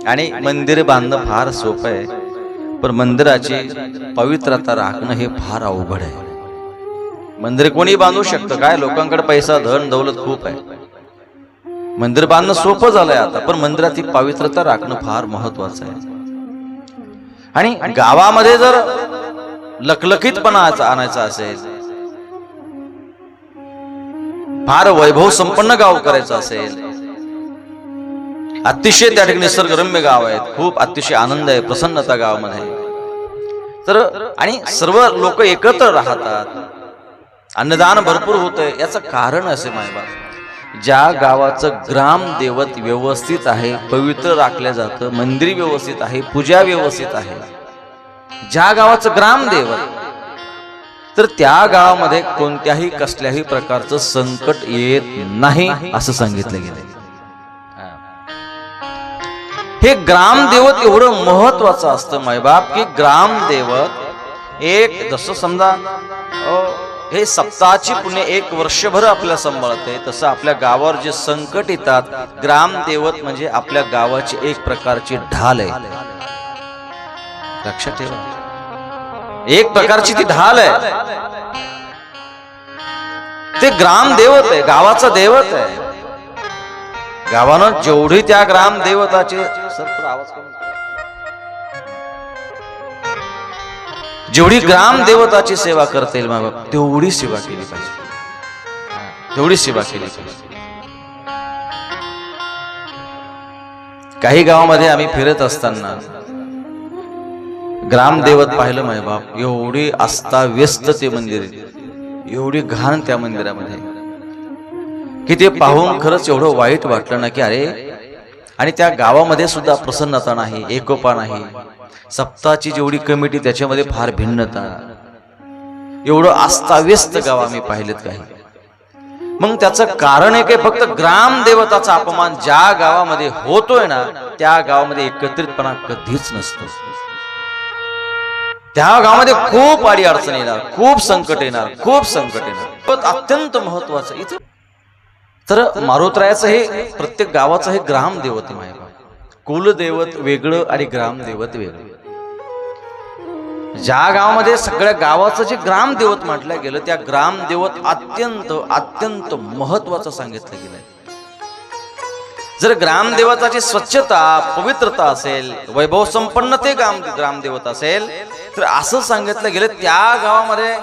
आणि मंदिर बांधणं फार सोपं आहे, पण मंदिराची पवित्रता राखणं हे फार अवघड आहे. मंदिर कोणी बांधू शकतं, काय लोकांकडे पैसा धन दौलत खूप आहे. मंदिर बांधणं सोपं झालंय आता, पण मंदिराची पवित्रता राखणं फार महत्वाचं आहे. आणि गावामध्ये जर लखलखीतपणा आणायचा असेल, फार वैभव संपन्न गाव करायचं असेल, अतिशय त्या ठिकाणी निसर्गरम्य गाव आहेत, खूप अतिशय आनंद आहे, प्रसन्नता गावामध्ये, तर आणि सर्व लोक एकत्र राहतात, अन्नदान भरपूर होतंय, याचं कारण असे मायबाप, ज्या गावाचं ग्रामदैवत व्यवस्थित आहे, पवित्र राखलं जातं, मंदिर व्यवस्थित आहे, पूजा व्यवस्थित आहे, ज्या गावाचं ग्रामदैवत, तर त्या गावामध्ये कोणत्याही कसल्याही प्रकारचं संकट येत नाही असं सांगितलं गेलंय. हे ग्रामदैवत एवढं महत्वाचं असतं मायबाप, की ग्रामदैवत एक जसं समजा हे सप्ताहाची पुण्य एक वर्षभर आपल्याला सांभाळते, तसं आपल्या गावावर जे संकट येतात, ग्रामदैवत म्हणजे आपल्या गावाची एक प्रकारची ढाल आहे. लक्षात ठेवा, एक प्रकारची ती ढाल आहे. ते ग्रामदैवत आहे, गावाचा दैवत आहे. गावानं जेवढी त्या ग्रामदैवताची जेवढी ग्रामदैवताची सेवा करता येईल बाबा, तेवढी सेवा केली पाहिजे, तेवढी सेवा केली पाहिजे. काही गावामध्ये आम्ही फिरत असताना ग्रामदैवत पाहिलं माय बाप, एवढी आस्था व्यस्त ते मंदिर, एवढी घाण त्या मंदिरामध्ये, की ते पाहून खरंच एवढं वाईट वाटलं ना, की अरे, आणि त्या गावामध्ये सुद्धा प्रसन्नता नाही, एकोपा नाही. सप्ताहाची जेवढी कमिटी त्याच्यामध्ये फार भिन्नता, एवढं आस्थाव्यस्त गाव आम्ही पाहिलेत काही. मग त्याचं कारण आहे की फक्त ग्रामदेवताचा अपमान ज्या गावामध्ये होतोय ना, त्या गावामध्ये एकत्रितपणा कधीच नसतो. त्या गावामध्ये खूप अडी अडचण येणार, खूप संकट येणार, खूप संकट येणार. अत्यंत महत्वाचं इथं तर मारुतरायाचं हे प्रत्येक गावाचं हे ग्रामदैवत आहे. कुलदैवत वेगळं आणि ग्रामदैवत वेगळं. ज्या गावामध्ये सगळ्या गावाचं जे ग्रामदैवत म्हटलं गेलं, त्या ग्रामदैवत अत्यंत अत्यंत महत्वाचं सांगितलं गेलंय. जर ग्रामदेवताची स्वच्छता पवित्रता असेल, वैभव संपन्न ते ग्रामदेवत असेल, तर असं सांगितलं गेलं त्या गावामध्ये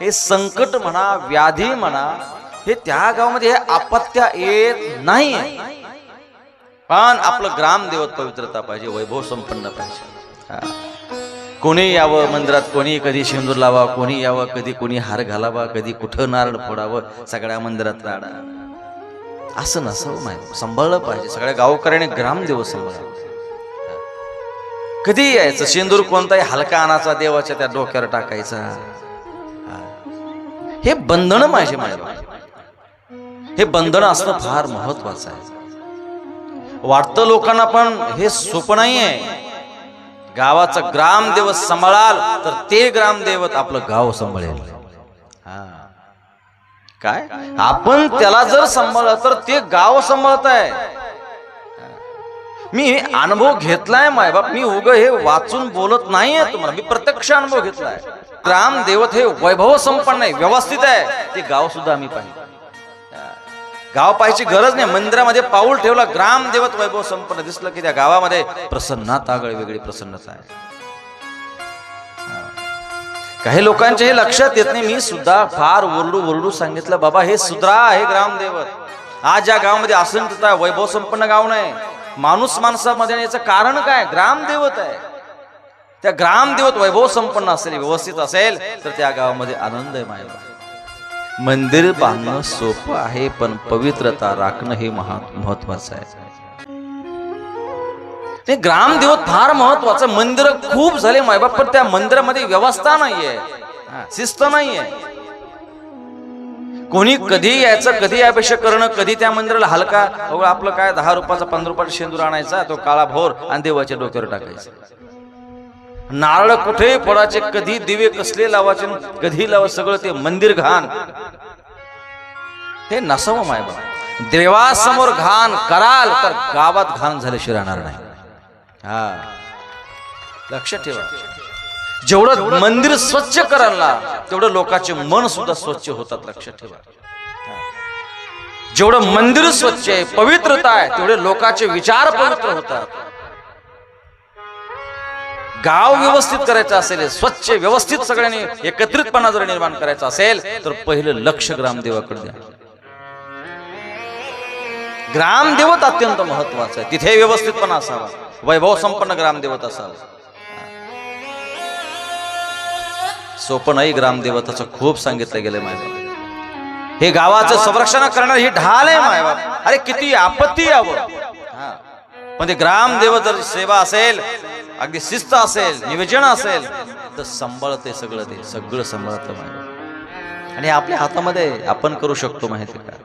हे संकट म्हणा, व्याधी म्हणा, हे त्या गावामध्ये हे आपत्त्या येत नाही. पण आपलं ग्रामदेवत पवित्रता पाहिजे, वैभव संपन्न पाहिजे. कोणी यावं मंदिरात, कोणी कधी शेंदूर लावा, कोणी यावं कधी कोणी हार घालावा, कधी कुठं नारळ फोडावं, सगळ्या मंदिरात राडा, असं नसावं. माहिती सांभाळलं पाहिजे, सगळ्या गावकऱ्याने ग्रामदेवत सांभाळावं. कधी यायचं शेंदूर कोणताही हलका आणाचा, देवाच्या त्या डोक्यावर टाकायचा, हे बंधन पाहिजे. हे बंधन असणं फार महत्वाचं आहे. वाटतं लोकांना, पण हे सोपं नाहीये. गावाचा ग्रामदेवत सांभाळाल तर ते ग्रामदेवत आपलं गाव सांभाळेल. काय आपण त्याला जर सांभाळलं तर ते गाव सांभाळत आहे. मी अनुभव घेतलाय मायबाप, मी उग हे वाचून बोलत नाहीये तुम्हाला, मी प्रत्यक्ष अनुभव घेतलाय. ग्रामदेवत हे वैभव संपन्न आहे, व्यवस्थित आहे, ते गाव सुद्धा आम्ही पाहिजे. गाव पाहायची गरज नाही, मंदिरामध्ये पाऊल ठेवला, ग्रामदेवत वैभव संपन्न दिसलं की त्या गावामध्ये प्रसन्नता, वेगळी प्रसन्नता आहे. काही लोकांच्या हे लक्षात येत नाही. मी सुद्धा फार ओरडू सांगितलं, बाबा हे सुधरा, हे ग्रामदेवत. आज या गावामध्ये असंतता, वैभव संपन्न गाव नाही, माणूस माणसामध्ये याचं कारण काय? ग्रामदेवत आहे. त्या ग्रामदेवत वैभव संपन्न असेल, व्यवस्थित असेल, तर त्या गावामध्ये आनंद आहे. मायबा मंदिर बांधणं सोपं आहे, पण पवित्रता राखणं हे महत्वाचं आहे. ते ग्रामदेवत फार महत्वाचं. मंदिर खूप झाले मायबाप, पण त्या मंदिरामध्ये व्यवस्था नाहीये, शिस्त नाहीये. कोणी कधी यायचं, कधी यापेक्षा करणं, कधी त्या मंदिराला हलका आपलं काय 10 रुपयाचा 15 रुपयाचा शेंदूर आणायचा, तो काळा भोर आणि देवाच्या डोक्यावर टाकायचा. नारळ कुठे फोडायचे, कधी दिवे कसले लावायचे, कधी लावा, सगळं ते मंदिर घाण. हे नसावं मायबा. देवासमोर घाण कराल तर गावात घाण झाल्याशिवाय राहणार नाही. हा, लक्ष ठेवा. जेवढं मंदिर स्वच्छ कराल ना तेवढं लोकांचे मन सुद्धा स्वच्छ होतात. लक्ष ठेवा. जेवढं मंदिर स्वच्छ आहे, पवित्रता आहे, तेवढे लोकांचे विचार पवित्र होतात. गाव व्यवस्थित करायचं असेल, स्वच्छ व्यवस्थित सगळ्यांनी एकत्रितपणा जर निर्माण करायचा असेल तर पहिलं लक्ष ग्रामदेवाकडे द्या. ग्रामदेवत अत्यंत महत्वाचं आहे. तिथे व्यवस्थितपणा असावा, वैभव संपन्न ग्रामदेवत असावा. सोपं नाही. ग्रामदेवताचं खूप सांगितलं गेलं मायबाप. हे गावाचं संरक्षण करणार ही ढाल आहे मायबाप. अरे किती आपत्ती यावं, पण ते ग्रामदेवत जर सेवा असेल, अगदी शिस्त असेल, नियोजन असेल तर सांभाळते सगळं. ते सगळं सांभाळतं मायबाप. आणि आपल्या हातामध्ये आपण करू शकतो माहिती का.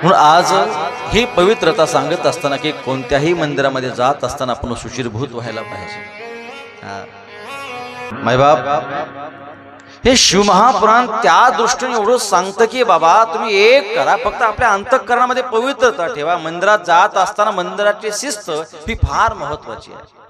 म्हणून आज ही पवित्रता सांगत असताना की कोणत्याही मंदिरामध्ये जात असताना आपण शुचिर्भूत व्हायला पाहिजे. मायबाप, हे शिवमहापुराण त्या दृष्टीने एवढं सांगतं की बाबा तुम्ही एक करा, फक्त आपल्या अंतःकरणामध्ये पवित्रता ठेवा. मंदिरात जात असताना मंदिराची शिस्त ही फार महत्वाची आहे.